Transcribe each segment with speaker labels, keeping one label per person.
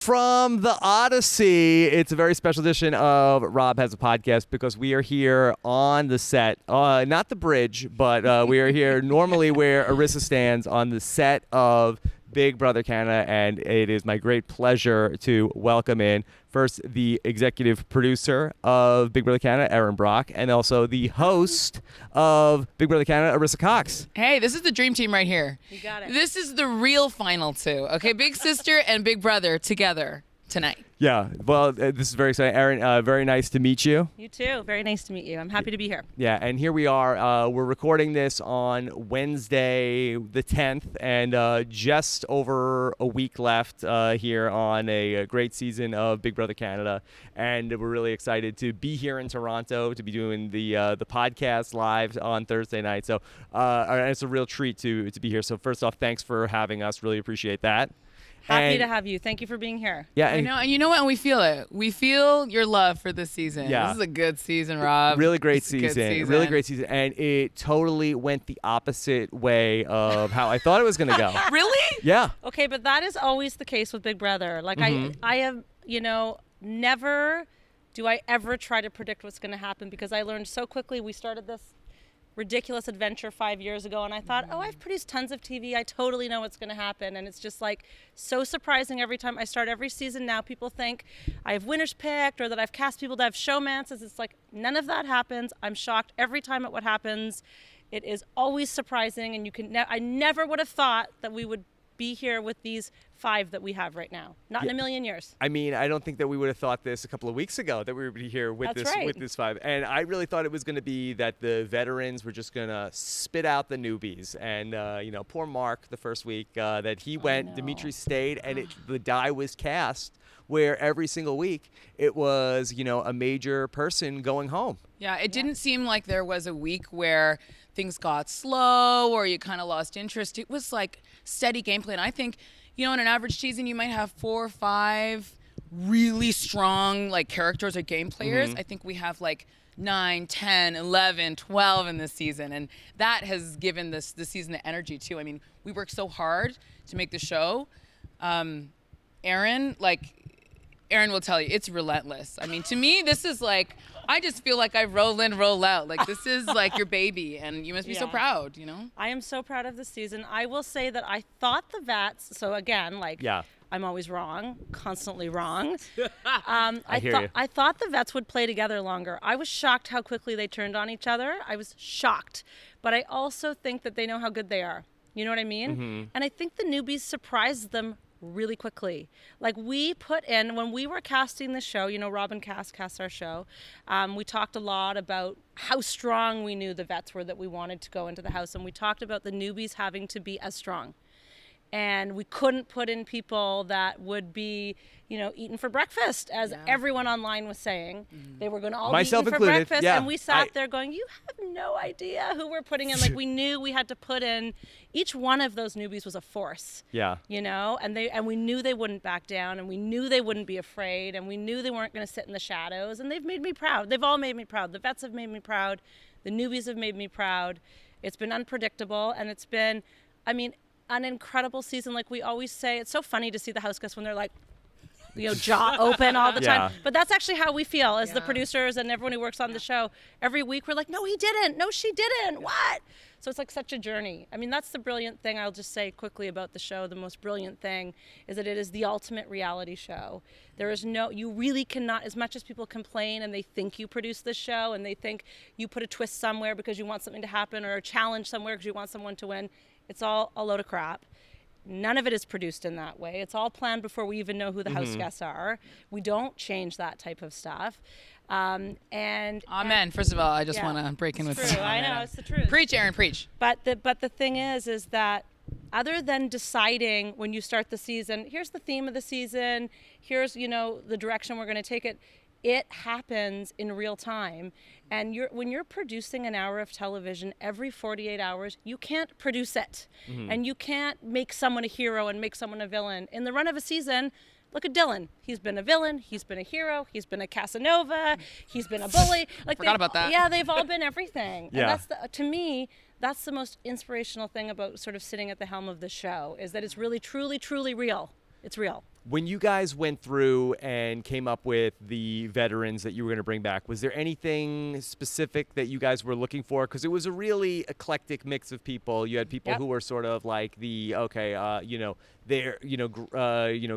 Speaker 1: From the Odyssey, it's a very special edition of Rob Has a Podcast because we are here on the set, not the bridge, but we are here normally where Arisa stands on the set of Big Brother Canada, and it is my great pleasure to welcome in first the executive producer of Big Brother Canada, Erin, and also the host of Big Brother Canada, Arisa Cox.
Speaker 2: Hey, this is the dream team right here.
Speaker 3: You got it.
Speaker 2: This is the real final two, okay? Big Sister and Big Brother together tonight.
Speaker 1: Yeah, well, this is very exciting. Erin, very nice to meet you.
Speaker 3: You too. Very nice to meet you. I'm happy to be here.
Speaker 1: Yeah, and here we are. We're recording this on Wednesday the 10th, and just over a week left here on a great season of Big Brother Canada. And we're really excited to be here in Toronto to be doing the podcast live on Thursday night. So it's a real treat to be here. So first off, thanks for having us. Really appreciate that.
Speaker 3: Happy to have you. Thank you for being here.
Speaker 1: Yeah,
Speaker 2: I know, and you know what? And we feel it. We feel your love for this season.
Speaker 1: Yeah.
Speaker 2: This is a good season, Rob.
Speaker 1: Really great
Speaker 2: This is a good
Speaker 1: season. Really great season. And it totally went the opposite way of how I thought it was going to go.
Speaker 2: Really?
Speaker 1: Yeah.
Speaker 3: Okay, but that is always the case with Big Brother. Like I have, never do I ever try to predict what's going to happen because I learned so quickly. We started this ridiculous adventure 5 years ago, and I thought, I've produced tons of TV. I totally know what's going to happen, and it's just like so surprising every time I start every season. Now people think I have winners picked or that I've cast people to have showmances. It's like none of that happens. I'm shocked every time at what happens. It is always surprising, and I never would have thought that we would be here with these 5 that we have right now. Not in a million years.
Speaker 1: I mean, I don't think that we would have thought this a couple of weeks ago that we would be here with this 5. And I really thought it was going to be that the veterans were just going to spit out the newbies. And, poor Mark the first week that he went, Dimitri stayed, and the die was cast where every single week it was, a major person going home.
Speaker 2: Yeah, it didn't seem like there was a week where things got slow or you kind of lost interest. It was like steady gameplay. And I think, in an average season, you might have 4 or 5 really strong characters or game players. I think we have 9, 10, 11, 12 in this season. And that has given this season the energy too. I mean, we worked so hard to make the show. Erin will tell you, it's relentless. I mean, to me, this is I just feel like I roll in, roll out. This is your baby, and you must be so proud,
Speaker 3: I am so proud of this season. I will say that I thought the Vats, so again, I'm always wrong, constantly wrong. I thought the Vets would play together longer. I was shocked how quickly they turned on each other. I was shocked. But I also think that they know how good they are. You know what I mean? And I think the newbies surprised them really quickly. We put in, when we were casting the show, Rob and Cass cast our show, we talked a lot about how strong we knew the vets were that we wanted to go into the house, and we talked about the newbies having to be as strong. And we couldn't put in people that would be, eaten for breakfast, as everyone online was saying. They were going to all be eaten for breakfast. And we sat there going, you have no idea who we're putting in. We knew we had to put in, each one of those newbies was a force. Yeah. And we knew they wouldn't back down, and we knew they wouldn't be afraid, and we knew they weren't going to sit in the shadows. And they've made me proud. They've all made me proud. The vets have made me proud. The newbies have made me proud. It's been unpredictable, and it's been, an incredible season. We always say, it's so funny to see the house guests when they're jaw open all the time. But that's actually how we feel as the producers and everyone who works on the show. Every week we're like, no, he didn't. No, she didn't. What? So it's such a journey. That's the brilliant thing. I'll just say quickly about the show. The most brilliant thing is that it is the ultimate reality show. There is you really cannot, as much as people complain and they think you produce this show and they think you put a twist somewhere because you want something to happen or a challenge somewhere because you want someone to win. It's all a load of crap. None of it is produced in that way. It's all planned before we even know who the house guests are. We don't change that type of stuff.
Speaker 2: Amen. First of all, I just want to break in with
Speaker 3: that. I know, it's the truth.
Speaker 2: Preach, Erin, preach.
Speaker 3: But the thing is that other than deciding when you start the season, here's the theme of the season, here's, the direction we're going to take it, it happens in real time. And when you're producing an hour of television every 48 hours, you can't produce it. And you can't make someone a hero and make someone a villain. In the run of a season, look at Dylan. He's been a villain. He's been a hero. He's been a Casanova. He's been a bully.
Speaker 2: Forgot about that.
Speaker 3: Yeah, they've all been everything.
Speaker 1: Yeah.
Speaker 3: And to me, that's the most inspirational thing about sort of sitting at the helm of the show, is that it's really, truly, truly real. It's real.
Speaker 1: When you guys went through and came up with the veterans that you were going to bring back, was there anything specific that you guys were looking for? Because it was a really eclectic mix of people. You had people who were sort of like they're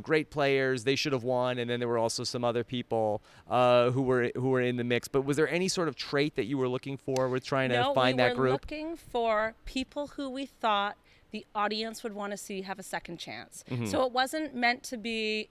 Speaker 1: great players. They should have won, and then there were also some other people who were in the mix. But was there any sort of trait that you were looking for with trying to find that group?
Speaker 3: No, we were looking for people who we thought the audience would want to see have a second chance. Mm-hmm. So it wasn't meant to be,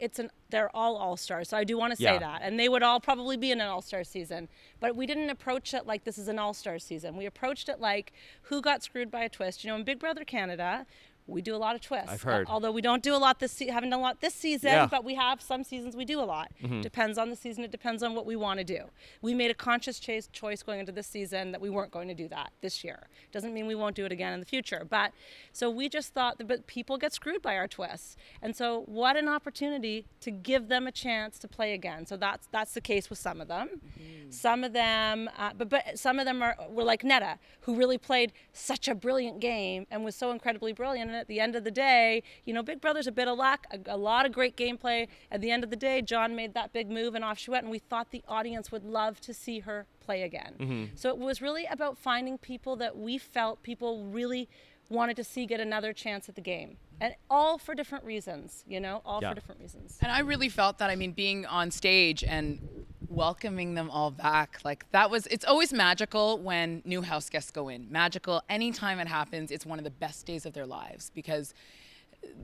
Speaker 3: they're all all-stars. So I do want to say that. And they would all probably be in an all-star season. But we didn't approach it like this is an all-star season. We approached it like who got screwed by a twist. In Big Brother Canada, we do a lot of twists.
Speaker 1: I've heard.
Speaker 3: Although we don't do a lot haven't done a lot this season, but we have some seasons we do a lot.
Speaker 1: Mm-hmm.
Speaker 3: Depends on the season. It depends on what we want to do. We made a conscious choice going into this season that we weren't going to do that this year. Doesn't mean we won't do it again in the future. But so we just thought that people get screwed by our twists. And so what an opportunity to give them a chance to play again. So that's the case with some of them. Mm-hmm. Some of them, but some of them were like Netta, who really played such a brilliant game and was so incredibly brilliant. And at the end of the day, Big Brother's a bit of luck, a lot of great gameplay. At the end of the day, John made that big move and off she went, and we thought the audience would love to see her play again. Mm-hmm. So it was really about finding people that we felt people really wanted to see get another chance at the game. And all for different reasons, for different reasons.
Speaker 2: And I really felt that, being on stage and welcoming them all back, it's always magical when new house guests go in. Magical, anytime it happens, it's one of the best days of their lives because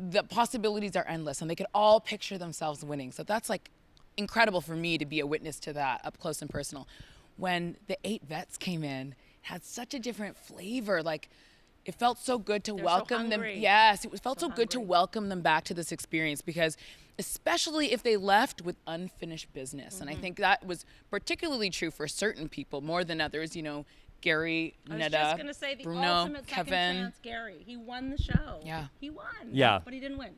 Speaker 2: the possibilities are endless and they could all picture themselves winning. So that's incredible for me to be a witness to that up close and personal. When the 8 vets came in, it had such a different flavor. It felt so good to welcome them. Yes, it felt so good to welcome them back to this experience because especially if they left with unfinished business. Mm-hmm. And I think that was particularly true for certain people more than others, Gary, Netta, Bruno, Kevin. I was just going to say the ultimate second chance, Gary. He won the show.
Speaker 3: Yeah. He won.
Speaker 1: Yeah.
Speaker 3: But he didn't win.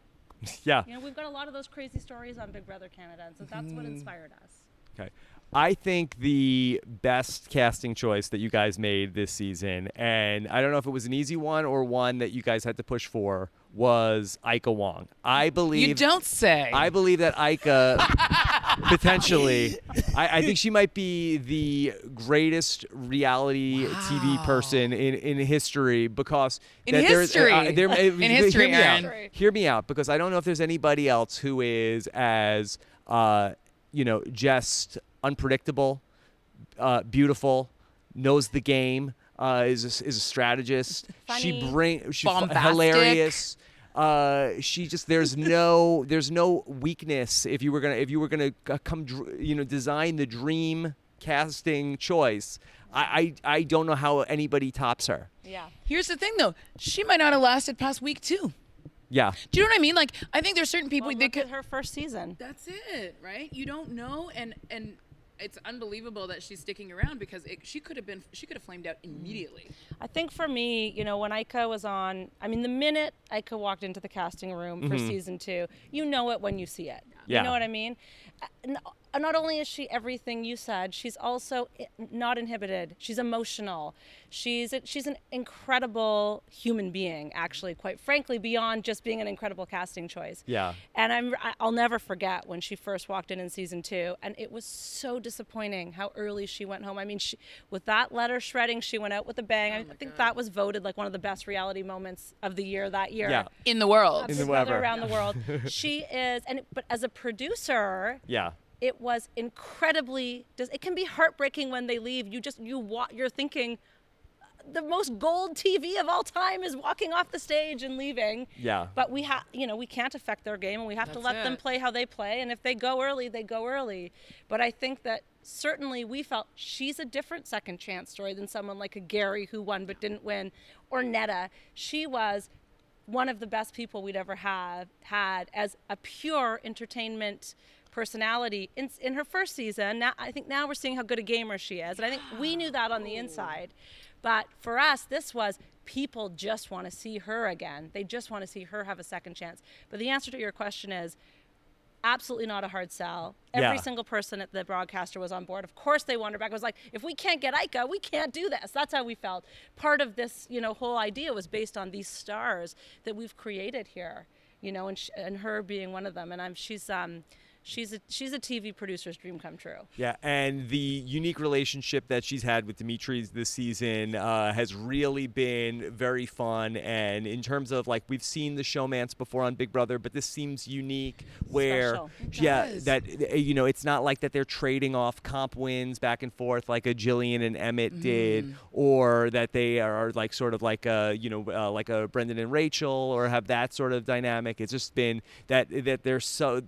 Speaker 1: Yeah.
Speaker 3: We've got a lot of those crazy stories on Big Brother Canada, and so that's what inspired us.
Speaker 1: Okay. I think the best casting choice that you guys made this season, and I don't know if it was an easy one or one that you guys had to push for, was Ika Wong. I believe.
Speaker 2: You don't say.
Speaker 1: I believe that Ika potentially, I think she might be the greatest reality TV person in history because
Speaker 2: in history,
Speaker 1: Aaron. Hear me out, because I don't know if there's anybody else who is as just unpredictable, beautiful, knows the game, is a strategist.
Speaker 2: Funny,
Speaker 1: she's hilarious. There's no weakness if you were gonna come design the dream casting choice. I don't know how anybody tops her.
Speaker 3: Yeah.
Speaker 2: Here's the thing though, she might not have lasted past week 2.
Speaker 1: Yeah.
Speaker 2: Do you know what I mean? I think there's certain people
Speaker 3: look at her first season.
Speaker 2: That's it, right? You don't know, and it's unbelievable that she's sticking around because she could have flamed out immediately.
Speaker 3: I think for me, when Ika was on, the minute Ika walked into the casting room for season 2, you know it when you see it.
Speaker 1: Yeah.
Speaker 3: You know what I mean? Not only is she everything you said, she's also not inhibited. She's emotional. She's an incredible human being, actually, quite frankly, beyond just being an incredible casting choice.
Speaker 1: Yeah.
Speaker 3: And I'll never forget when she first walked in season 2, and it was so disappointing how early she went home. With that letter shredding, she went out with a bang. I think that was voted one of the best reality moments of the year that year.
Speaker 1: Yeah.
Speaker 2: In the world.
Speaker 3: Around the world. She is, but as a producer.
Speaker 1: Yeah.
Speaker 3: It was incredibly. It can be heartbreaking when they leave. You're thinking, the most gold TV of all time is walking off the stage and leaving.
Speaker 1: Yeah.
Speaker 3: But we can't affect their game, and we have to let them play how they play. And if they go early, they go early. But I think that certainly we felt she's a different second chance story than someone like a Gary who won but didn't win, or Netta. She was one of the best people we'd ever had as a pure entertainment personality in her first season. Now I think we're seeing how good a gamer she is, and I think we knew that on the inside. But for us, this was people just want to see her again. They just want to see her have a second chance. But the answer to your question is absolutely not a hard sell. Every single person at the broadcaster was on board. Of course they wanted her back. It was like, if we can't get Ika, we can't do this. That's how we felt. Part of this, whole idea was based on these stars that we've created here. and her being one of them. And she's a TV producer's dream come true.
Speaker 1: Yeah, and the unique relationship that she's had with Dimitri this season has really been very fun. And in terms of, like, we've seen the Showmance before on Big Brother, but this seems unique where, that, it's not like that they're trading off comp wins back and forth like a Jillian and Emmett did, or that they are like sort of like like a Brendan and Rachel, or have that sort of dynamic. It's just been that they're so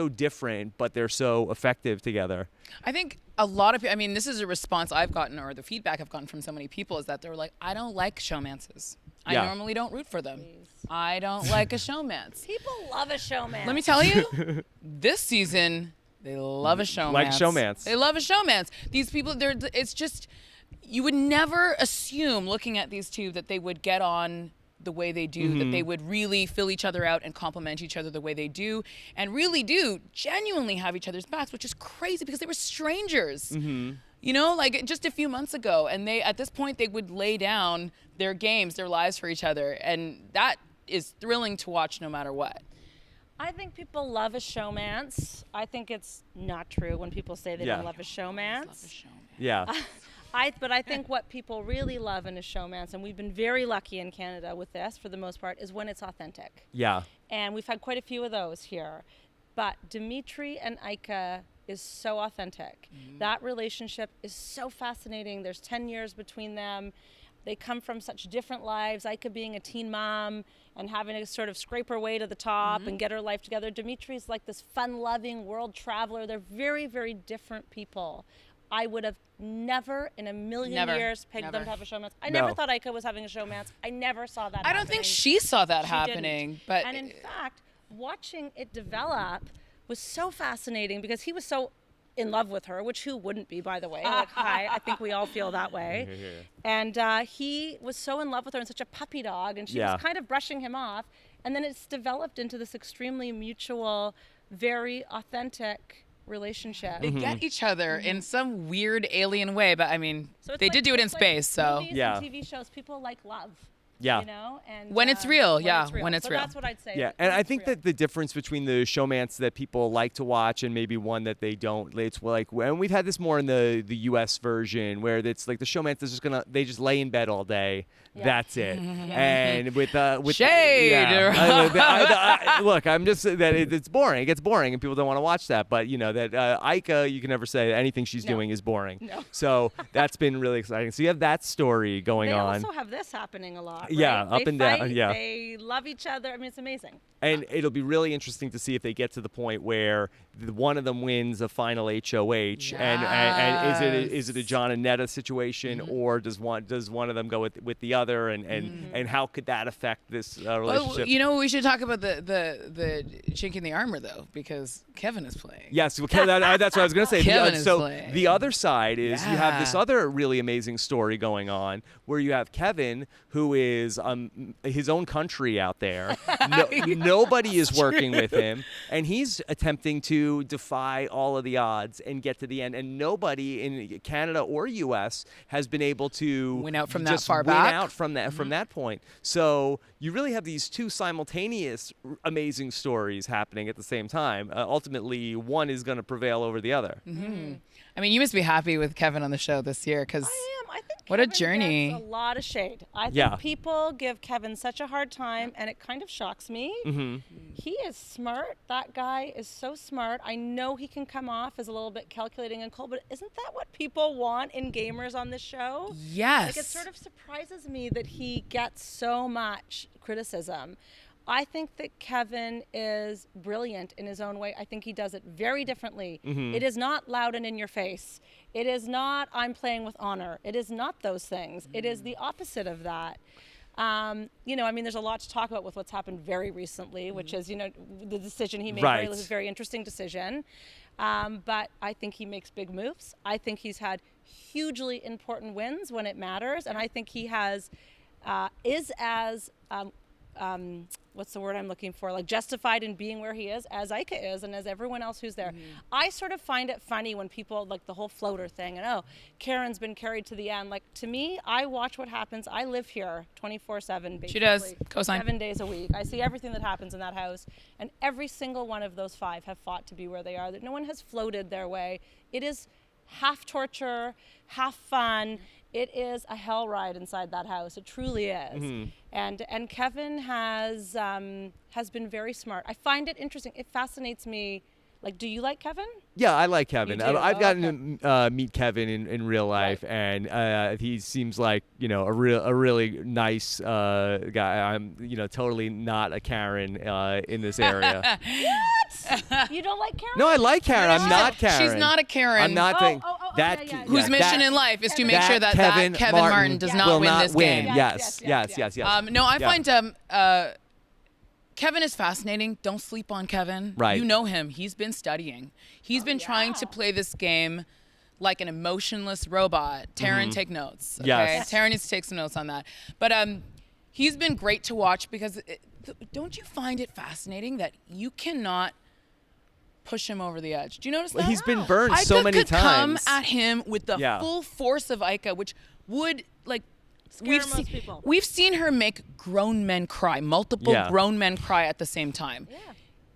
Speaker 1: different, but they're so effective together.
Speaker 2: I think a lot of people, this is a response I've gotten, or the feedback I've gotten from so many people, is that they're like, I don't like showmances. I normally don't root for them. I don't like a showmance.
Speaker 3: People love a showmance.
Speaker 2: Let me tell you, this season, they love a showmance.
Speaker 1: Like showmance.
Speaker 2: They love a showmance. These people, it's just, you would never assume, looking at these two, that they would get on the way they do, that they would really fill each other out and complement each other the way they do, and really do genuinely have each other's backs, which is crazy because they were strangers. Like just a few months ago, and at this point they would lay down their games, their lives for each other, and that is thrilling to watch no matter what.
Speaker 3: I think people love a showmance. I think it's not true when people say they don't love a showmance.
Speaker 1: Yeah.
Speaker 3: But I think what people really love in a showmance, and we've been very lucky in Canada with this for the most part, is when it's authentic.
Speaker 1: Yeah.
Speaker 3: And we've had quite a few of those here. But Dimitri and Ika is so authentic. That relationship is so fascinating. There's 10 years between them. They come from such different lives. Ika being a teen mom and having to sort of scrape her way to the top and get her life together. Dimitri's like this fun-loving world traveler. They're very, very different people. I would have never in a million years pegged them to have a showmance. I never thought Ika was having a showmance. I never saw that happening.
Speaker 2: I don't think she saw that happening. But
Speaker 3: and in fact, watching it develop was so fascinating because he was so in love with her, which who wouldn't be, by the way? Like, hi, I think we all feel that way. And he was so in love with her and such a puppy dog, and she was kind of brushing him off. And then it's developed into this extremely mutual, very authentic relationship.
Speaker 2: They get each other in some weird alien way, but
Speaker 3: so
Speaker 2: they did do it in space, so
Speaker 3: movies and TV shows, people like love.
Speaker 1: Yeah.
Speaker 3: And
Speaker 2: when it's real,
Speaker 3: when it's real. That's what I'd say.
Speaker 1: Yeah, and I think that the difference between the showmance that people like to watch and maybe one that they don't, it's like, and we've had this more in the U.S. version where it's like the showmance is they just lay in bed all day. That's it. And with
Speaker 2: shade.
Speaker 1: Look, I'm just that it's boring. It gets boring, and people don't want to watch that. But that Ika, you can never say anything she's doing is boring.
Speaker 3: No.
Speaker 1: So that's been really exciting. So you have that story going on.
Speaker 3: They also have this happening a lot. Right?
Speaker 1: Yeah, up and down. Yeah,
Speaker 3: they love each other. It's amazing.
Speaker 1: And it'll be really interesting to see if they get to the point where one of them wins a final HOH, and is it a John and Netta situation, or does one of them go with the other, and how could that affect this relationship?
Speaker 2: Well, we should talk about the chink in the armor though, because Kevin is playing.
Speaker 1: Yes, that's what I was going to say.
Speaker 2: Kevin is playing.
Speaker 1: The other side is you have this other really amazing story going on where you have Kevin, who is his own country out there. Nobody is working with him, and he's attempting to defy all of the odds and get to the end. And nobody in Canada or U.S. has been able to
Speaker 2: win out from that far back.
Speaker 1: Out from that point. So you really have these two simultaneous amazing stories happening at the same time. Ultimately, one is going to prevail over the other.
Speaker 2: You must be happy with Kevin on the show this year, because
Speaker 3: I think
Speaker 2: what
Speaker 3: Kevin
Speaker 2: a journey.
Speaker 3: Gets a lot of shade. I think people give Kevin such a hard time, and it kind of shocks me. He is smart. That guy is so smart. I know he can come off as a little bit calculating and cold, but isn't that what people want in gamers on this show?
Speaker 2: Yes.
Speaker 3: It sort of surprises me that he gets so much criticism. I think that Kevin is brilliant in his own way. I think he does it very differently. It is not loud and in your face. It is not, I'm playing with honor. It is not those things. It is the opposite of that. There's a lot to talk about with what's happened very recently, which is, the decision he made.
Speaker 1: Right.
Speaker 3: It was a very interesting decision. But I think he makes big moves. I think he's had hugely important wins when it matters. And I think he is as what's the word I'm looking for? Like justified in being where he is, as Ika is, and as everyone else who's there. I sort of find it funny when people like the whole floater thing and Karen's been carried to the end. Like to me, I watch what happens. I live here 24/7.
Speaker 2: She does. Cosign.
Speaker 3: 7 days a week. I see everything that happens in that house, and every single one of those 5 have fought to be where they are. That no one has floated their way. It is half torture, half fun. It is a hell ride inside that house. It truly is. And Kevin has been very smart. I find it interesting. It fascinates me. Like, do you like Kevin?
Speaker 1: Yeah, I like Kevin.
Speaker 3: You do?
Speaker 1: I've gotten to meet Kevin in real life, and he seems like a really nice guy. I'm totally not a Karen in this area.
Speaker 3: What? You don't like Karen?
Speaker 1: No, I like Karen. I'm not Karen.
Speaker 2: She's not a Karen.
Speaker 1: I'm not saying that.
Speaker 3: yeah.
Speaker 2: Whose mission in life is to make sure that Kevin Martin does not
Speaker 1: will
Speaker 2: win
Speaker 1: not
Speaker 2: this
Speaker 1: win.
Speaker 2: game.
Speaker 1: Yes.
Speaker 2: No, I find Kevin is fascinating. Don't sleep on Kevin.
Speaker 1: Right.
Speaker 2: You know him. He's been studying. He's been trying to play this game like an emotionless robot. Taryn, take notes. Okay?
Speaker 1: Yes.
Speaker 2: Taryn needs to take some notes on that. But he's been great to watch because don't you find it fascinating that you cannot push him over the edge? Do you notice that?
Speaker 1: He's been burned
Speaker 2: Ika
Speaker 1: so many
Speaker 2: could come
Speaker 1: times.
Speaker 2: at him with the full force of Ika, which would we've seen her make grown men cry, multiple grown men cry at the same time. Yeah.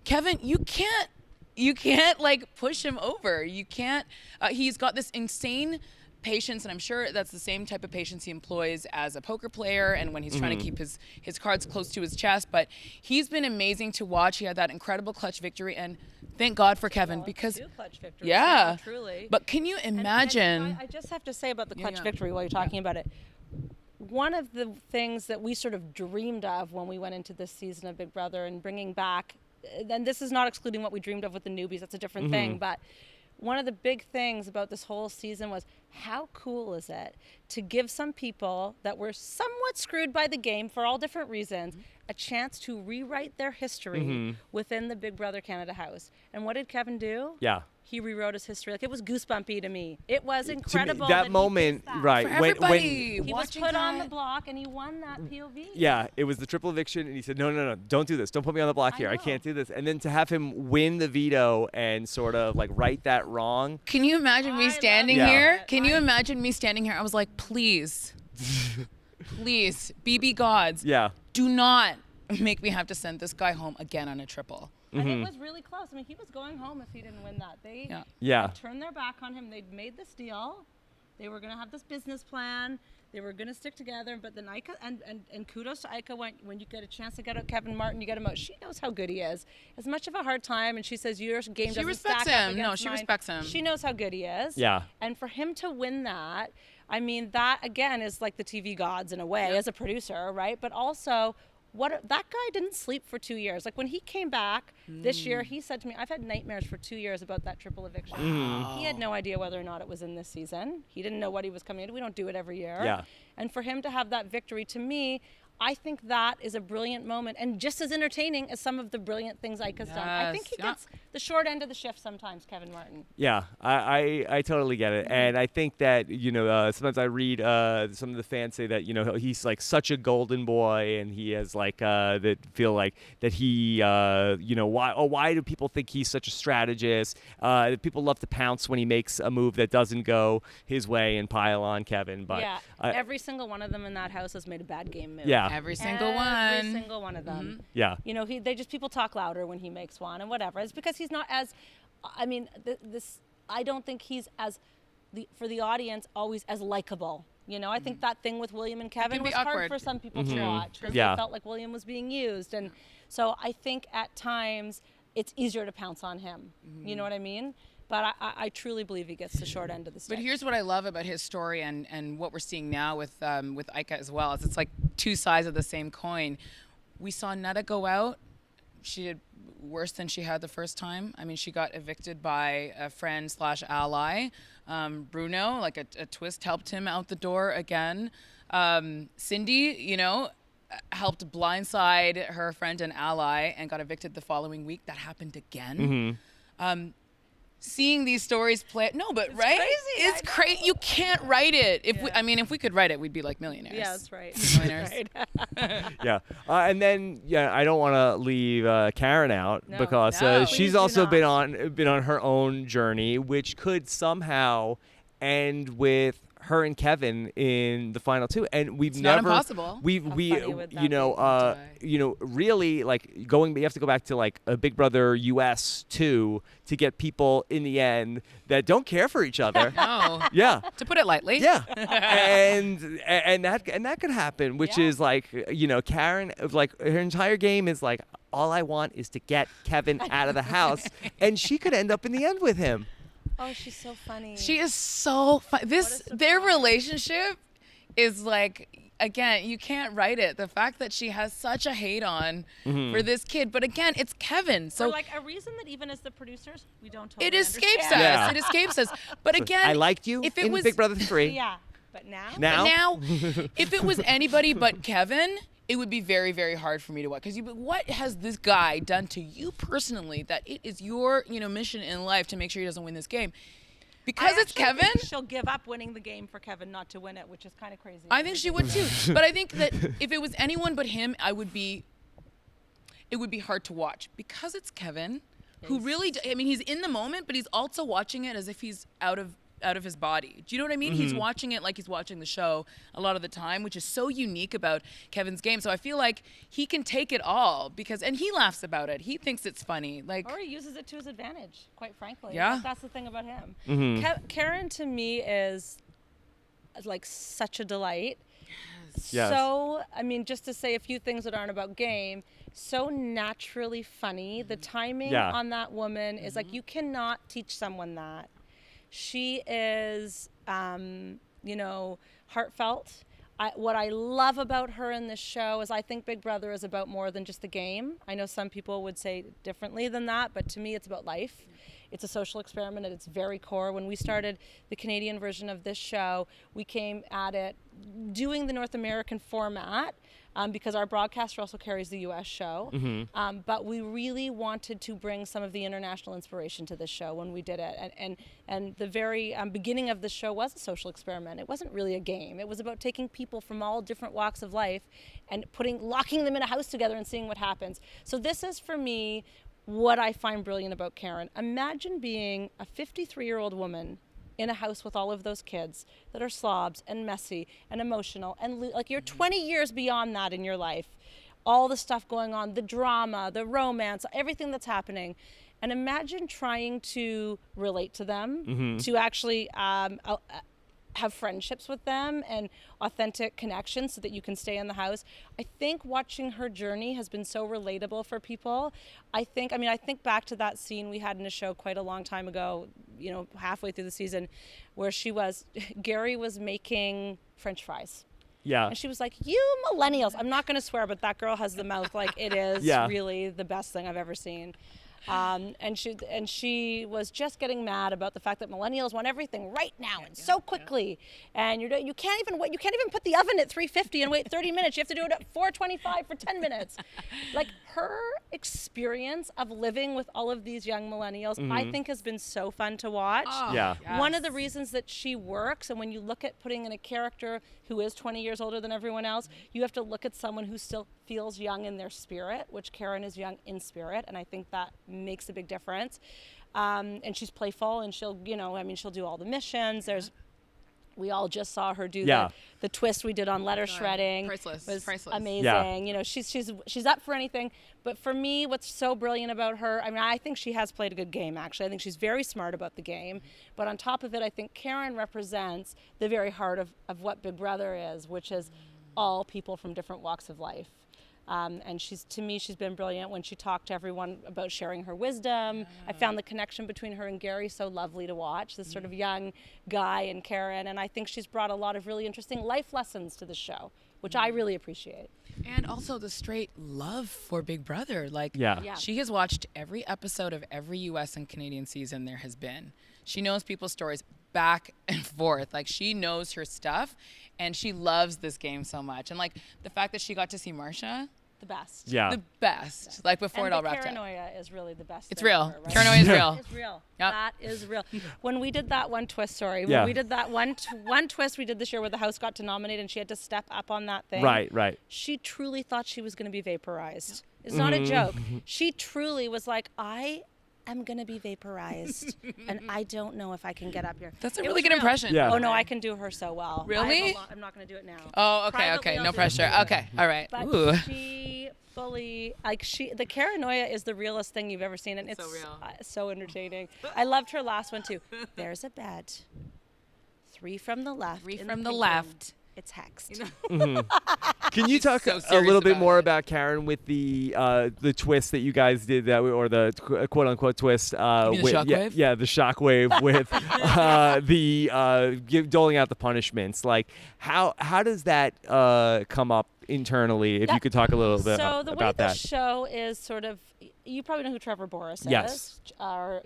Speaker 2: Kevin, you can't like push him over. You can't. He's got this insane patience, and I'm sure that's the same type of patience he employs as a poker player and when he's trying to keep his cards close to his chest. But he's been amazing to watch. He had that incredible clutch victory, and thank God for Kevin because
Speaker 3: clutch victories, truly.
Speaker 2: But can you imagine?
Speaker 3: And I just have to say about the clutch victory while you're talking about it. One of the things that we sort of dreamed of when we went into this season of Big Brother and bringing back, and this is not excluding what we dreamed of with the newbies, that's a different thing, but one of the big things about this whole season was how cool is it to give some people that were somewhat screwed by the game for all different reasons a chance to rewrite their history within the Big Brother Canada house. And what did Kevin do?
Speaker 1: Yeah.
Speaker 3: He rewrote his history. Like, it was goosebumpy to me. It was incredible.
Speaker 1: That moment, right?
Speaker 2: For everybody
Speaker 3: he was put on the block and he won that POV.
Speaker 1: Yeah, it was the triple eviction, and he said, no, don't do this. Don't put me on the block here. I can't do this. And then to have him win the veto and sort of like right that wrong.
Speaker 2: Can you imagine me standing here? Can you imagine me standing here? I was like, please, BB gods, do not make me have to send this guy home again on a triple.
Speaker 3: And it was really close. I mean, he was going home if he didn't win that. They turned their back on him. They'd made this deal. They were going to have this business plan. They were going to stick together. But then Ika, and kudos to Ika, when you get a chance to get out Kevin Martin, you get him out. She knows how good he is. As much of a hard time, and she says your game doesn't stack up against mine.
Speaker 2: No, she respects him.
Speaker 3: She knows how good he is.
Speaker 1: Yeah.
Speaker 3: And for him to win that, I mean, that, again, is like the TV gods in a way, as a producer, right? But also, that guy didn't sleep for 2 years. Like when he came back this year, he said to me, I've had nightmares for 2 years about that triple eviction. He had no idea whether or not it was in this season. He didn't know what he was coming into. We don't do it every year.
Speaker 1: Yeah.
Speaker 3: And for him to have that victory, to me, I think that is a brilliant moment and just as entertaining as some of the brilliant things Ika's done. I think he gets the short end of the shift sometimes, Kevin Martin.
Speaker 1: Yeah, I totally get it. And I think that, sometimes I read some of the fans say that, he's like such a golden boy and he has like, that feel like that he, why do people think he's such a strategist? People love to pounce when he makes a move that doesn't go his way and pile on Kevin. But
Speaker 3: every single one of them in that house has made a bad game move.
Speaker 1: Yeah.
Speaker 2: Every single one.
Speaker 3: Every single one of them.
Speaker 1: Yeah.
Speaker 3: People talk louder when he makes one and whatever. It's because he's not as, I don't think he's for the audience, always as likable. I think that thing with William and Kevin was hard for some people to watch. Because they felt like William was being used. And so I think at times it's easier to pounce on him. You know what I mean? But I truly believe he gets the short end of the stick.
Speaker 2: But here's what I love about his story and what we're seeing now with Ika as well. Is it's like two sides of the same coin. We saw Netta go out. She did worse than she had the first time. I mean, she got evicted by a friend/ally. Bruno, like a twist, helped him out the door again. Cindy, helped blindside her friend and ally and got evicted the following week. That happened again. seeing these stories play. No, but
Speaker 3: it's
Speaker 2: right?
Speaker 3: Crazy.
Speaker 2: It's crazy. You can't write it. If we could write it, we'd be like millionaires.
Speaker 3: Yeah, that's right.
Speaker 2: Millionaires.
Speaker 1: Yeah, and then I don't want to leave Karen out because
Speaker 2: No.
Speaker 1: she's also been on her own journey, which could somehow end with her and Kevin in the final two, and we've
Speaker 2: It's
Speaker 1: never.
Speaker 2: not impossible.
Speaker 1: We
Speaker 3: funny would that
Speaker 1: really like going. You have to go back to like a Big Brother US 2 to get people in the end that don't care for each other.
Speaker 2: No.
Speaker 1: Yeah.
Speaker 2: To put it lightly.
Speaker 1: Yeah, and that could happen, which is like Karen, like her entire game is like, all I want is to get Kevin out of the house, and she could end up in the end with him.
Speaker 3: Oh, she's so funny.
Speaker 2: She is so fun. Their relationship is like, again, you can't write it. The fact that she has such a hate on for this kid, but again, it's Kevin. So
Speaker 3: or like a reason that even as the producers, we don't totally
Speaker 2: it escapes us.
Speaker 3: understand.
Speaker 1: Yeah.
Speaker 2: It escapes us. But again,
Speaker 1: I liked you
Speaker 2: if it
Speaker 1: in
Speaker 2: was
Speaker 1: Big Brother 3.
Speaker 3: Yeah, but now.
Speaker 1: Now?
Speaker 2: if it was anybody but Kevin, it would be very, very hard for me to watch. Because what has this guy done to you personally that it is your mission in life to make sure he doesn't win this game? Because it's Kevin.
Speaker 3: She'll give up winning the game for Kevin not to win it, which is kind of crazy.
Speaker 2: I think she would too. But I think that if it was anyone but him, it would be hard to watch. Because it's Kevin, who really, he's in the moment, but he's also watching it as if he's out of his body. Do you know what I mean? He's watching it like he's watching the show a lot of the time, which is so unique about Kevin's game. So I feel like he can take it all and he laughs about it. He thinks it's funny. Or
Speaker 3: he uses it to his advantage, quite frankly.
Speaker 2: Yeah.
Speaker 3: That's the thing about him. Karen to me is like such a delight.
Speaker 1: Yes.
Speaker 3: So, just to say a few things that aren't about game, so naturally funny. The timing on that woman is like, you cannot teach someone that. She is, heartfelt. What I love about her in this show is I think Big Brother is about more than just the game. I know some people would say differently than that, but to me it's about life. It's a social experiment at its very core. When we started the Canadian version of this show, we came at it doing the North American format because our broadcaster also carries the U.S. show. But we really wanted to bring some of the international inspiration to this show when we did it. And the very beginning of the show was a social experiment. It wasn't really a game. It was about taking people from all different walks of life and locking them in a house together and seeing what happens. So this is, for me, what I find brilliant about Karen. Imagine being a 53-year-old woman in a house with all of those kids that are slobs and messy and emotional and like you're 20 years beyond that in your life, all the stuff going on, the drama, the romance, everything that's happening, and imagine trying to relate to them, to actually have friendships with them and authentic connections so that you can stay in the house. I think watching her journey has been so relatable for people. I think back to that scene we had in a show quite a long time ago, halfway through the season, where Gary was making French fries.
Speaker 1: Yeah.
Speaker 3: And she was like, "You millennials." I'm not going to swear, but that girl has the mouth like it is really the best thing I've ever seen. And she was just getting mad about the fact that millennials want everything right now and so quickly, and you can't even put the oven at 350 and wait 30 minutes. You have to do it at 425 for 10 minutes. Like, her experience of living with all of these young millennials, I think, has been so fun to watch.
Speaker 1: Yes.
Speaker 3: One of the reasons that she works, and when you look at putting in a character who is 20 years older than everyone else, you have to look at someone who still feels young in their spirit, which Karen is young in spirit, and I think that makes a big difference. And she's playful, and she'll do all the missions. We all just saw her do the twist we did on letter shredding.
Speaker 2: Priceless.
Speaker 3: Was
Speaker 2: Priceless.
Speaker 3: amazing.
Speaker 1: Yeah.
Speaker 3: She's up for anything. But for me, what's so brilliant about her, I think she has played a good game, actually. I think she's very smart about the game. But on top of it, I think Karen represents the very heart of what Big Brother is, which is all people from different walks of life. And she's been brilliant when she talked to everyone about sharing her wisdom. I found the connection between her and Gary so lovely to watch, this sort of young guy and Karen. And I think she's brought a lot of really interesting life lessons to the show, which I really appreciate.
Speaker 2: And also the straight love for Big Brother. She has watched every episode of every U.S. and Canadian season there has been. She knows people's stories back and forth. Like, she knows her stuff, and she loves this game so much. And like the fact that she got to see Marsha,
Speaker 3: The best.
Speaker 1: Yeah.
Speaker 2: The best. Like before
Speaker 3: and
Speaker 2: it all
Speaker 3: the
Speaker 2: wrapped up.
Speaker 3: paranoia is really the best.
Speaker 2: It's
Speaker 3: thing
Speaker 2: real.
Speaker 3: ever, right?
Speaker 2: Paranoia is real.
Speaker 3: It's real.
Speaker 2: Yep.
Speaker 3: That is real. When we did that one twist, when we did that one twist we did this year where the house got to nominate and she had to step up on that thing.
Speaker 1: Right.
Speaker 3: She truly thought she was going to be vaporized. It's not a joke. She truly was like, I'm going to be vaporized, and I don't know if I can get up here.
Speaker 2: That's a really good impression.
Speaker 1: Yeah.
Speaker 3: Oh, no, I can do her so well.
Speaker 2: Really?
Speaker 3: I'm not going to do it now.
Speaker 2: Oh, okay,
Speaker 3: Privately,
Speaker 2: okay.
Speaker 3: I'll
Speaker 2: No
Speaker 3: do
Speaker 2: pressure.
Speaker 3: it.
Speaker 2: Okay, all right.
Speaker 3: But
Speaker 2: Ooh.
Speaker 3: she fully, the paranoia is the realest thing you've ever seen, and it's
Speaker 2: So real.
Speaker 3: So entertaining. I loved her last one, too. There's a bed. 3 from the left.
Speaker 2: 3
Speaker 3: in
Speaker 2: from the
Speaker 3: pink
Speaker 2: left.
Speaker 3: room. It's hexed.
Speaker 1: Can you talk
Speaker 2: so
Speaker 1: a
Speaker 2: serious
Speaker 1: little bit
Speaker 2: about
Speaker 1: more
Speaker 2: it.
Speaker 1: about Karen with the twist that you guys did, or the quote unquote twist?
Speaker 2: mean the
Speaker 1: with,
Speaker 2: shockwave?
Speaker 1: Yeah, the shockwave with doling out the punishments. Like, how does that come up internally? If you could talk a little bit
Speaker 3: So the way
Speaker 1: about
Speaker 3: the
Speaker 1: that.
Speaker 3: show is sort of, you probably know who Trevor Boris
Speaker 1: Yes.
Speaker 3: is.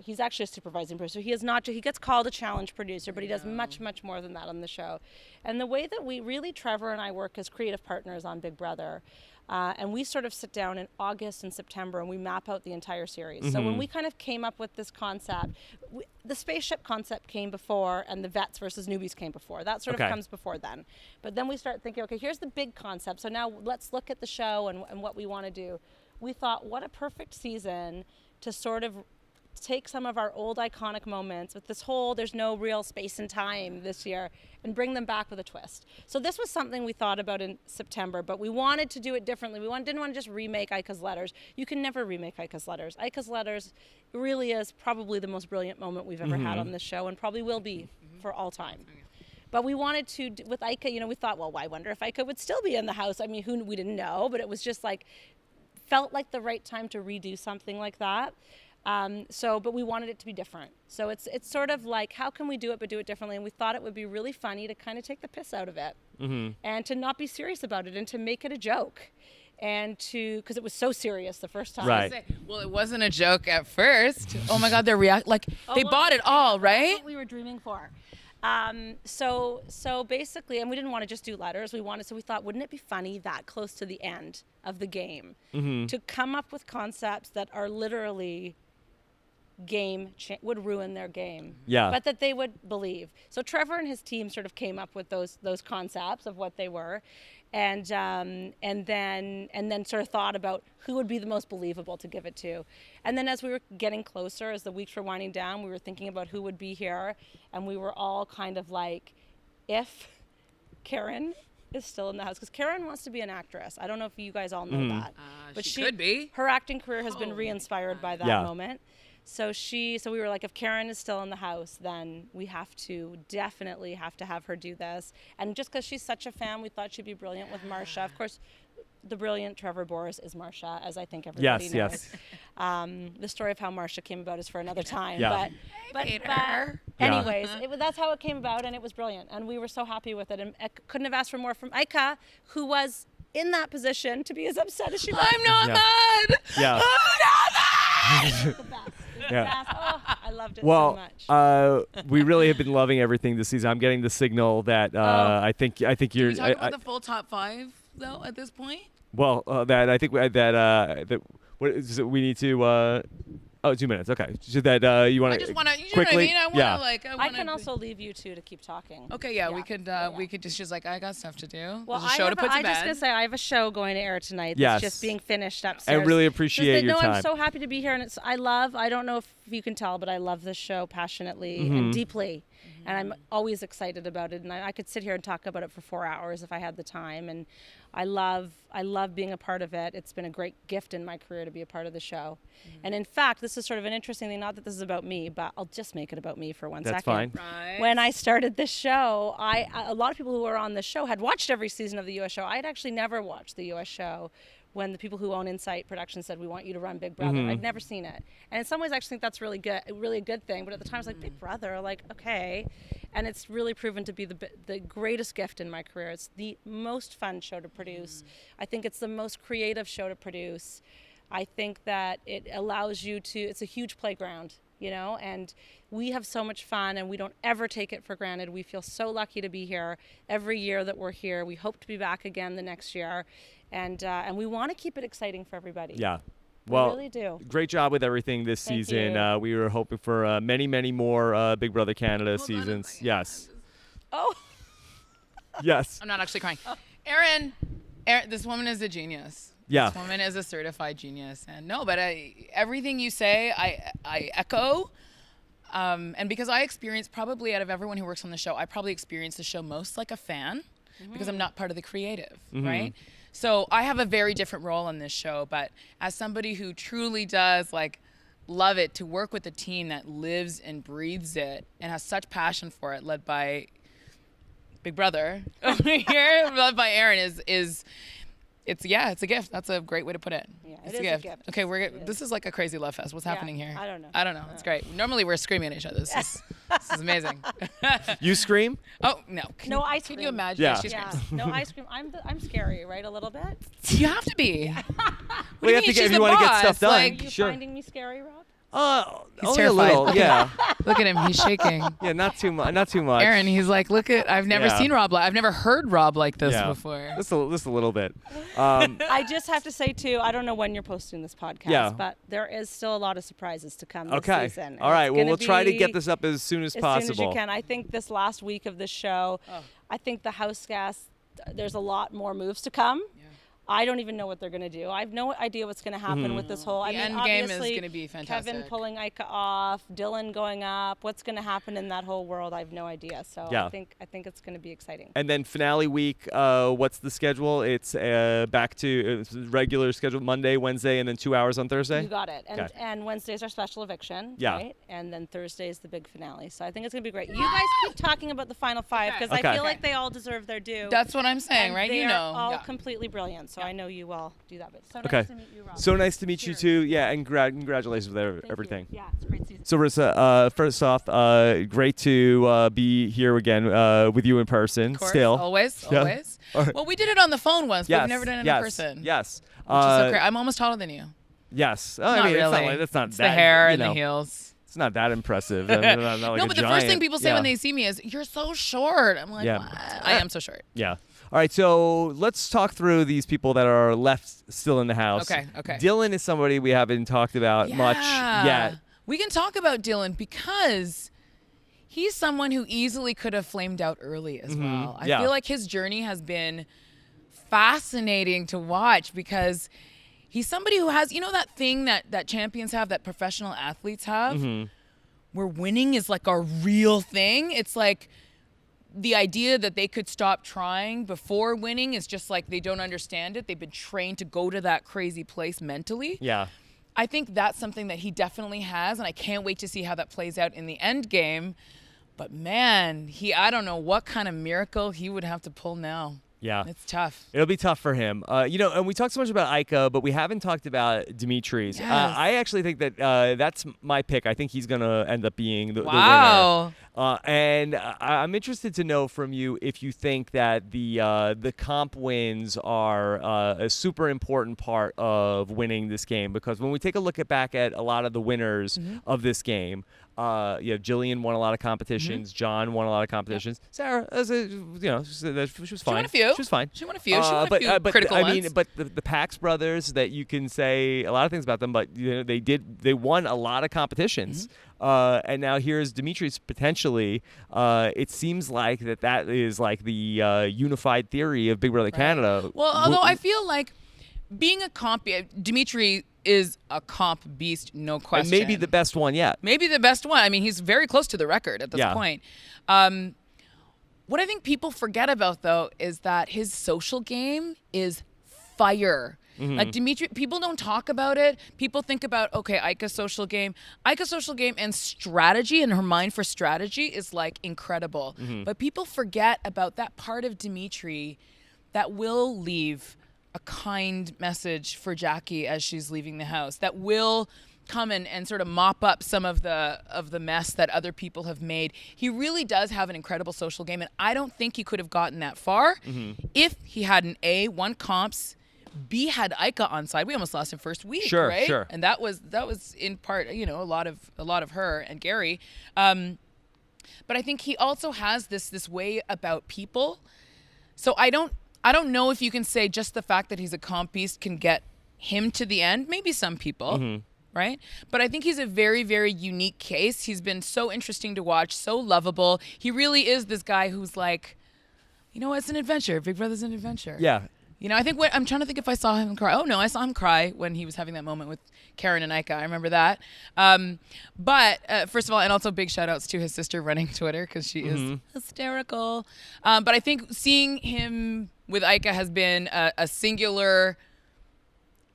Speaker 3: He's actually a supervising producer. He is not. He gets called a challenge producer, but he does much more than that on the show. And the way that Trevor and I work as creative partners on Big Brother. And we sort of sit down in August and September and we map out the entire series. So when we kind of came up with this concept, the spaceship concept came before and the vets versus newbies came before. That sort of comes before then. But then we start thinking, okay, here's the big concept. So now let's look at the show and what we want to do. We thought, what a perfect season to sort of take some of our old iconic moments with this whole there's no real space and time this year and bring them back with a twist. So this was something we thought about in September, but we wanted to do it differently. Didn't want to just remake Ika's letters. You can never remake Ika's letters. Ika's letters really is probably the most brilliant moment we've ever had on this show and probably will be for all time. But we wanted to, with Ika, we thought, well, I wonder if Ika would still be in the house. I mean, we didn't know, but it was just felt like the right time to redo something like that. But we wanted it to be different. So it's sort of like, how can we do it but do it differently? And we thought it would be really funny to kind of take the piss out of it and to not be serious about it and to make it a joke. And because it was so serious the first time.
Speaker 1: Right.
Speaker 2: Well, it wasn't a joke at first. Oh my God, they bought it all, right?
Speaker 3: That's what we were dreaming for. So basically, and we didn't want to just do letters. So we thought, wouldn't it be funny that close to the end of the game to come up with concepts that are literally would ruin their game.
Speaker 1: Yeah.
Speaker 3: But that they would believe. So Trevor and his team sort of came up with those concepts of what they were. And then sort of thought about who would be the most believable to give it to. And then as we were getting closer, as the weeks were winding down, we were thinking about who would be here. And we were all kind of like, if Karen is still in the house, because Karen wants to be an actress. I don't know if you guys all know that.
Speaker 2: But she could be.
Speaker 3: Her acting career has been re-inspired by that moment. So we were like, if Karen is still in the house, then we definitely have to have her do this. And just because she's such a fan, we thought she'd be brilliant with Marsha. Of course, the brilliant Trevor Boris is Marsha, as I think everybody knows.
Speaker 1: Yes.
Speaker 3: The story of how Marsha came about is for another time.
Speaker 1: Yeah.
Speaker 3: But
Speaker 1: Yeah.
Speaker 3: anyways, that's how it came about, and it was brilliant. And we were so happy with it. And I couldn't have asked for more from Ika, who was in that position to be as upset as she was.
Speaker 2: I'm not mad.
Speaker 1: Yeah.
Speaker 3: The best.
Speaker 1: Yeah.
Speaker 3: Oh, I loved it so
Speaker 1: Well,
Speaker 3: much.
Speaker 1: we really have been loving everything this season. I'm getting the signal that I think you're.
Speaker 2: Can we talk about the full top 5 though at this point?
Speaker 1: Well, that I think that what is it, we need to. 2 minutes. Okay. So that you want to.
Speaker 2: I just want to. You know
Speaker 1: quickly?
Speaker 2: what I mean?
Speaker 3: I can also leave you two to keep talking.
Speaker 2: Okay, yeah, we could. We could just. She's like, I got stuff to do.
Speaker 3: Well,
Speaker 2: There's a show to put to
Speaker 3: I
Speaker 2: bed.
Speaker 3: just gonna say I have a show going to air tonight.
Speaker 1: Yes.
Speaker 3: That's just being finished
Speaker 1: I
Speaker 3: upstairs.
Speaker 1: really appreciate your time.
Speaker 3: I'm so happy to be here, and I don't know if you can tell, but I love this show passionately and deeply, and I'm always excited about it. And I could sit here and talk about it for 4 hours if I had the time. And I love being a part of it. It's been a great gift in my career to be a part of the show. And in fact, this is sort of an interesting thing, not that this is about me, but I'll just make it about me for 1 second.
Speaker 1: That's fine.
Speaker 2: Right.
Speaker 3: When I started this show, a lot of people who were on the show had watched every season of the U.S. show. I had actually never watched the U.S. show when the people who own Insight Productions said, we want you to run Big Brother. I'd never seen it. And in some ways, I actually think that's really a good thing. But at the time, I was like, Big Brother, like, okay. And it's really proven to be the greatest gift in my career. It's the most fun show to produce. I think it's the most creative show to produce. I think that it allows you to, it's a huge playground, and we have so much fun and we don't ever take it for granted. We feel so lucky to be here every year that we're here. We hope to be back again the next year. and we want to keep it exciting for everybody.
Speaker 1: Yeah. Well,
Speaker 3: we really do.
Speaker 1: Great job with everything this
Speaker 3: Thank
Speaker 1: season.
Speaker 3: you.
Speaker 1: We were hoping for many, many more Big Brother Canada seasons. Yes.
Speaker 3: Oh.
Speaker 1: Yes.
Speaker 2: I'm not actually crying. Erin, this woman is a genius.
Speaker 1: Yeah.
Speaker 2: This woman is a certified genius. And no, but everything you say, I echo. And because I experience, probably out of everyone who works on the show, I probably experience the show most like a fan because I'm not part of the creative, right? So I have a very different role on this show, but as somebody who truly does like love it, to work with a team that lives and breathes it and has such passion for it, led by Big Brother over here, led by Erin, is it's a gift. That's a great way to put it.
Speaker 3: Yeah,
Speaker 2: it's
Speaker 3: it
Speaker 2: a
Speaker 3: is
Speaker 2: gift.
Speaker 3: a gift.
Speaker 2: Okay, this is like a crazy love fest. What's happening here?
Speaker 3: I don't know.
Speaker 2: It's great. Normally we're screaming at each other. This is amazing.
Speaker 1: You scream?
Speaker 2: Oh no!
Speaker 3: I
Speaker 2: Can
Speaker 3: scream.
Speaker 2: you imagine?
Speaker 1: Yeah.
Speaker 2: She
Speaker 3: Yeah.
Speaker 2: screams.
Speaker 3: No, I scream. I'm scary, right? A little bit.
Speaker 2: You have to be.
Speaker 1: Well, you have to get if you want to get stuff done.
Speaker 2: Like,
Speaker 3: Are you
Speaker 1: Sure.
Speaker 3: finding me scary, Rob?
Speaker 2: He's
Speaker 1: only
Speaker 2: terrified.
Speaker 1: a little. Yeah.
Speaker 2: Look at him. He's shaking.
Speaker 1: Yeah. Not too much. Not too much.
Speaker 2: Aaron, he's like, I've never
Speaker 1: Yeah.
Speaker 2: seen Rob. I've never heard Rob like this
Speaker 1: Yeah.
Speaker 2: before.
Speaker 1: Just a little bit.
Speaker 3: I just have to say too, I don't know when you're posting this podcast,
Speaker 1: Yeah.
Speaker 3: but there is still a lot of surprises to come this
Speaker 1: Okay.
Speaker 3: season.
Speaker 1: All right.
Speaker 3: It's
Speaker 1: Well,
Speaker 3: gonna
Speaker 1: we'll try to get
Speaker 3: be
Speaker 1: this up as soon as
Speaker 3: as
Speaker 1: possible.
Speaker 3: soon as you can. I think this last week of the show, I think the house guests, there's a lot more moves to come.
Speaker 2: Yeah.
Speaker 3: I don't even know what they're going to do. I have no idea what's going to happen with this whole.
Speaker 2: The
Speaker 3: I mean,
Speaker 2: end game is
Speaker 3: obviously,
Speaker 2: gonna be fantastic.
Speaker 3: Kevin pulling Ika off, Dylan going up. What's going to happen in that whole world? I have no idea. So
Speaker 1: Yeah.
Speaker 3: I think it's going to be exciting.
Speaker 1: And then finale week, what's the schedule? It's back to regular schedule Monday, Wednesday, and then 2 hours on Thursday?
Speaker 3: You got it. And
Speaker 1: Okay.
Speaker 3: and Wednesday's our special eviction,
Speaker 1: Yeah.
Speaker 3: right? And then Thursday's the big finale. So I think it's going to be great. You guys keep talking about the final five because
Speaker 1: Okay.
Speaker 3: I feel like they all deserve their due.
Speaker 2: That's what I'm saying,
Speaker 3: and
Speaker 2: right?
Speaker 3: They
Speaker 2: You
Speaker 3: are
Speaker 2: know.
Speaker 3: all
Speaker 2: Yeah.
Speaker 3: completely brilliant. So I know you all do that. But so
Speaker 1: Okay.
Speaker 3: nice to meet you, Rob.
Speaker 1: So nice to meet you
Speaker 3: Cheers.
Speaker 1: too. Yeah, and congratulations with
Speaker 3: Thank you.
Speaker 1: everything.
Speaker 3: Yeah, it's a great season.
Speaker 1: So Arisa, first off, great to be here again with you in person.
Speaker 2: Of course,
Speaker 1: Still,
Speaker 2: always.
Speaker 1: Yeah.
Speaker 2: Well, we did it on the phone once, but
Speaker 1: yes,
Speaker 2: we've never done it
Speaker 1: yes,
Speaker 2: in person.
Speaker 1: Yes,
Speaker 2: Which is so great. I'm almost taller than you.
Speaker 1: yes.
Speaker 2: Not
Speaker 1: I mean,
Speaker 2: really.
Speaker 1: it's not like, that's not
Speaker 2: It's
Speaker 1: that,
Speaker 2: the hair
Speaker 1: you
Speaker 2: and
Speaker 1: know,
Speaker 2: the heels.
Speaker 1: It's not that impressive. I'm not like
Speaker 2: No,
Speaker 1: a
Speaker 2: but the first thing
Speaker 1: giant.
Speaker 2: people say
Speaker 1: Yeah.
Speaker 2: when they see me is, "You're so short." I'm like,
Speaker 1: Yeah.
Speaker 2: "What? I am so short."
Speaker 1: Yeah. All right, so let's talk through these people that are left still in the house.
Speaker 2: Okay.
Speaker 1: Dylan is somebody we haven't talked about much yet.
Speaker 2: We can talk about Dylan because he's someone who easily could have flamed out early as well. I
Speaker 1: Yeah.
Speaker 2: feel like his journey has been fascinating to watch because he's somebody who has, that thing that champions have, that professional athletes have, where winning is like a real thing. It's like the idea that they could stop trying before winning is just like they don't understand it. They've been trained to go to that crazy place mentally.
Speaker 1: Yeah.
Speaker 2: I think that's something that he definitely has, and I can't wait to see how that plays out in the end game. But man, I don't know what kind of miracle he would have to pull now.
Speaker 1: Yeah.
Speaker 2: It's tough.
Speaker 1: It'll be tough for him. And we talked so much about Ika, but we haven't talked about Dimitri's.
Speaker 2: Yes.
Speaker 1: I actually think that that's my pick. I think he's going to end up being the winner.
Speaker 2: Wow.
Speaker 1: And I'm interested to know from you if you think that the comp wins are a super important part of winning this game. Because when we take a look back at a lot of the winners of this game, Jillian won a lot of competitions. John won a lot of competitions. Sarah, she was fine.
Speaker 2: She won a few.
Speaker 1: She was fine.
Speaker 2: She won a few. She won a few critical
Speaker 1: I
Speaker 2: ones.
Speaker 1: mean, but the Pax brothers, that you can say a lot of things about them, but they won a lot of competitions. And now here's Dimitri's potentially. It seems like that is like the unified theory of Big Brother Canada.
Speaker 2: Well, although I feel like being a comp, Dimitri is a comp beast, no question.
Speaker 1: And maybe the best one yet.
Speaker 2: Maybe the best one. I mean, he's very close to the record at this point. What I think people forget about, though, is that his social game is fire. Like Dimitri, people don't talk about it. People think about, okay, Ika's social game. Ika's social game and strategy, and her mind for strategy is like incredible. But people forget about that part of Dimitri that will leave a kind message for Jackie as she's leaving the house, that will come and sort of mop up some of the mess that other people have made. He really does have an incredible social game, and I don't think he could have gotten that far if he had an A, won comps, B, had Ika on side. We almost lost him first week, right?
Speaker 1: Sure.
Speaker 2: And that was in part, a lot of her and Gary. But I think he also has this way about people. So I don't I don't know if you can say just the fact that he's a comp beast can get him to the end. Maybe some people, right? But I think he's a very, very unique case. He's been so interesting to watch, so lovable. He really is this guy who's like, you know, it's an adventure. Big Brother's an adventure.
Speaker 1: Yeah.
Speaker 2: You know, I think I'm trying to think if I saw him cry. Oh, no, I saw him cry when he was having that moment with Karen and Ika. I remember that. But first of all, and also big shout outs to his sister running Twitter because she is hysterical. But I think seeing him with Ika has been a singular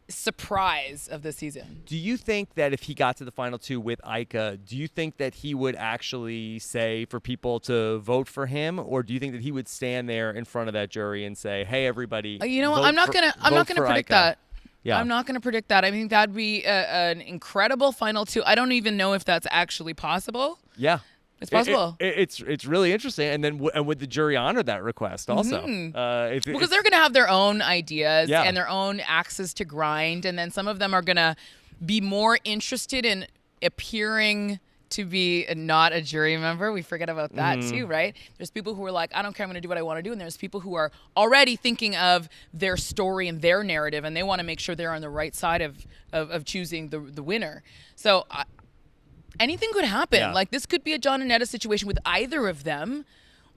Speaker 2: surprise of the season.
Speaker 1: Do you think that if he got to the final two with Ika, do you think that he would actually say for people to vote for him, or do you think that he would stand there in front of that jury and say, "Hey, everybody"?
Speaker 2: You know what? I'm not gonna predict that.
Speaker 1: Yeah.
Speaker 2: I'm not gonna predict that. I think that'd be an incredible final two. I don't even know if that's actually possible.
Speaker 1: Yeah.
Speaker 2: It's possible.
Speaker 1: It's really interesting, and then would the jury honor that request also?
Speaker 2: Because they're going to have their own ideas and their own axes to grind, and then some of them are going to be more interested in appearing to be not a jury member. We forget about that too, right? There's people who are like, I don't care, I'm going to do what I want to do, and there's people who are already thinking of their story and their narrative, and they want to make sure they're on the right side of choosing the winner. So anything could happen.
Speaker 1: Yeah.
Speaker 2: Like, this could be a John and Netta situation with either of them,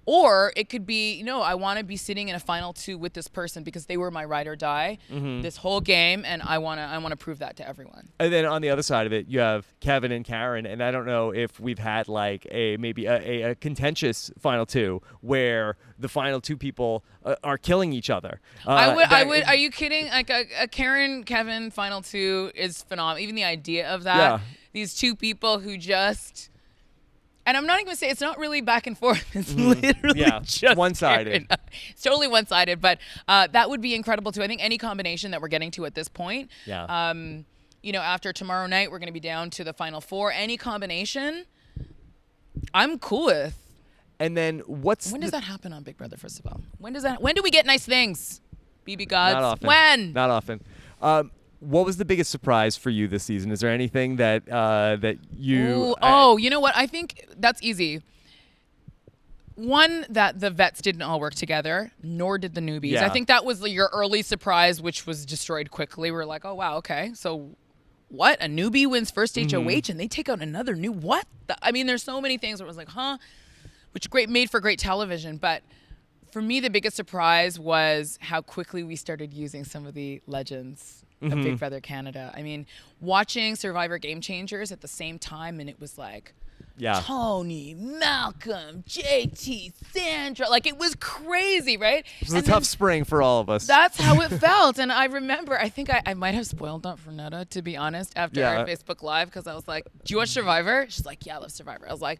Speaker 2: or it could be, I want to be sitting in a final two with this person because they were my ride or die this whole game, and I want to prove that to everyone.
Speaker 1: And then on the other side of it, you have Kevin and Karen, and I don't know if we've had like maybe a contentious final two where the final two people are killing each other.
Speaker 2: I would. Are you kidding? Like a Karen Kevin final two is phenomenal. Even the idea of that.
Speaker 1: Yeah.
Speaker 2: These two people who just, and I'm not even going to say it's not really back and forth. It's literally just
Speaker 1: one-sided.
Speaker 2: It's totally one-sided, but that would be incredible too. I think any combination that we're getting to at this point, after tomorrow night, we're going to be down to the final four. Any combination, I'm cool with.
Speaker 1: And then when
Speaker 2: does that happen on Big Brother, first of all? When do we get nice things? BB Gods?
Speaker 1: Not often.
Speaker 2: When?
Speaker 1: Not often. What was the biggest surprise for you this season? Is there anything that you?
Speaker 2: You know what? I think that's easy. One, that the vets didn't all work together, nor did the newbies.
Speaker 1: Yeah.
Speaker 2: I think that was your early surprise, which was destroyed quickly. We were like, oh wow, okay, so what? A newbie wins first HOH, and they take out another new what? There's so many things where it was like, huh? Which made for great television, but. For me, the biggest surprise was how quickly we started using some of the legends of Big Brother Canada. Watching Survivor Game Changers at the same time, and it was like, Tony, Malcolm, JT, Sandra. Like, it was crazy, right?
Speaker 1: It was a tough spring for all of us.
Speaker 2: That's how it felt. And I remember, I think I might have spoiled that for Netta, to be honest, after our Facebook Live, because I was like, do you watch Survivor? She's like, yeah, I love Survivor. I was like,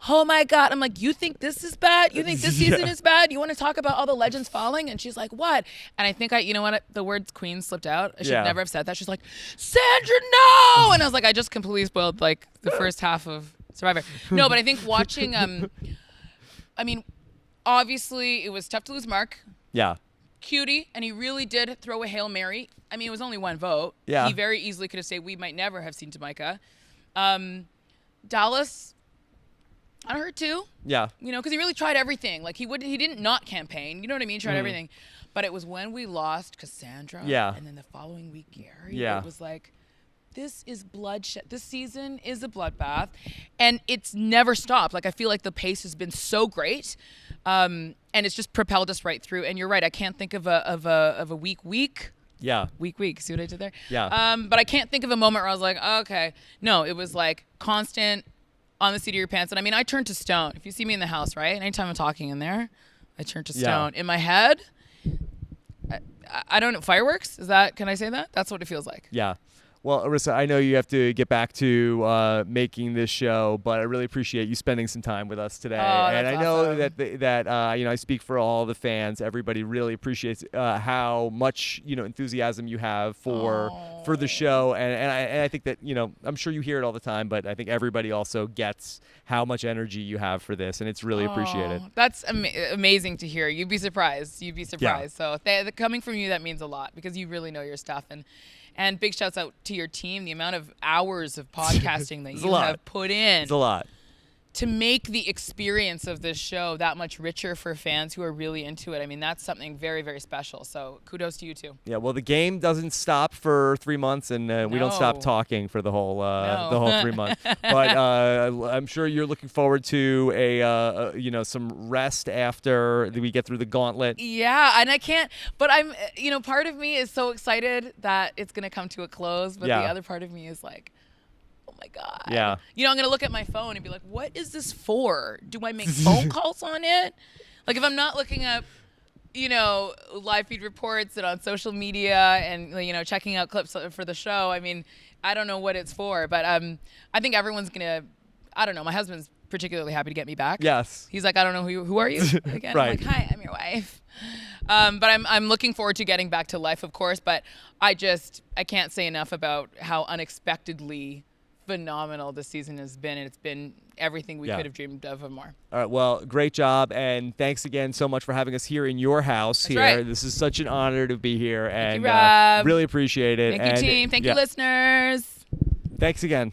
Speaker 2: oh my God. I'm like, you think this is bad? You think this season is bad? You want to talk about all the legends falling? And she's like, what? And I think the word queen slipped out. I should never have said that. She's like, Sandra, no! And I was like, I just completely spoiled like the first half of Survivor. No, but I think watching, obviously it was tough to lose Mark.
Speaker 1: Yeah.
Speaker 2: Cutie, and he really did throw a Hail Mary. It was only one vote.
Speaker 1: Yeah.
Speaker 2: He very easily could have said we might never have seen Tamika. Dallas, on her too. Yeah. Because he really tried everything. Like he didn't not campaign. You know what I mean? Tried everything. But it was when we lost Cassandra.
Speaker 1: Yeah.
Speaker 2: And then the following week, Gary.
Speaker 1: Yeah.
Speaker 2: It was like, this is bloodshed. This season is a bloodbath, and it's never stopped. Like I feel like the pace has been so great, and it's just propelled us right through. And you're right. I can't think of a week.
Speaker 1: Yeah.
Speaker 2: Week. See what I did there?
Speaker 1: Yeah.
Speaker 2: But I can't think of a moment where I was like, oh, okay. No, it was like constant. On the seat of your pants. And I turn to stone. If you see me in the house, right? Anytime I'm talking in there, I turn to stone. In my head, I don't know. Fireworks? Can I say that? That's what it feels like.
Speaker 1: Yeah. Well, Arisa, I know you have to get back to making this show, but I really appreciate you spending some time with us today. And I know
Speaker 2: awesome.
Speaker 1: that I speak for all the fans. Everybody really appreciates how much enthusiasm you have for the show, and I think that I'm sure you hear it all the time, but I think everybody also gets how much energy you have for this, and it's really appreciated.
Speaker 2: That's amazing to hear. You'd be surprised.
Speaker 1: Yeah.
Speaker 2: So coming from you, that means a lot because you really know your stuff. And big shouts out to your team. The amount of hours of podcasting that you have put in.
Speaker 1: It's a lot.
Speaker 2: to make the experience of this show that much richer for fans who are really into it. I mean, that's something very, very special. So kudos to you too.
Speaker 1: Yeah, well, the game doesn't stop for 3 months, and we don't stop talking for the whole 3 months. But I'm sure you're looking forward to some rest after we get through the gauntlet.
Speaker 2: Yeah, and I can't. But I'm, part of me is so excited that it's gonna come to a close. But the other part of me is like, oh my God.
Speaker 1: Yeah.
Speaker 2: I'm going to look at my phone and be like, what is this for? Do I make phone calls on it? Like, if I'm not looking up, live feed reports and on social media and, checking out clips for the show, I mean, I don't know what it's for. But I think everyone's going to, I don't know. My husband's particularly happy to get me back.
Speaker 1: Yes.
Speaker 2: He's like, I don't know who are you? Again,
Speaker 1: Right.
Speaker 2: I'm like, hi, I'm your wife. But I'm looking forward to getting back to life, of course. But I can't say enough about how unexpectedly phenomenal this season has been, and it's been everything we could have dreamed of and more.
Speaker 1: All right, well, great job, and thanks again so much for having us here in your house.
Speaker 2: That's
Speaker 1: here.
Speaker 2: right.
Speaker 1: This is such an honor to be here,
Speaker 2: Thank
Speaker 1: and
Speaker 2: you, Rob.
Speaker 1: really appreciate it.
Speaker 2: Thank you, team. Thank you, listeners.
Speaker 1: Thanks again.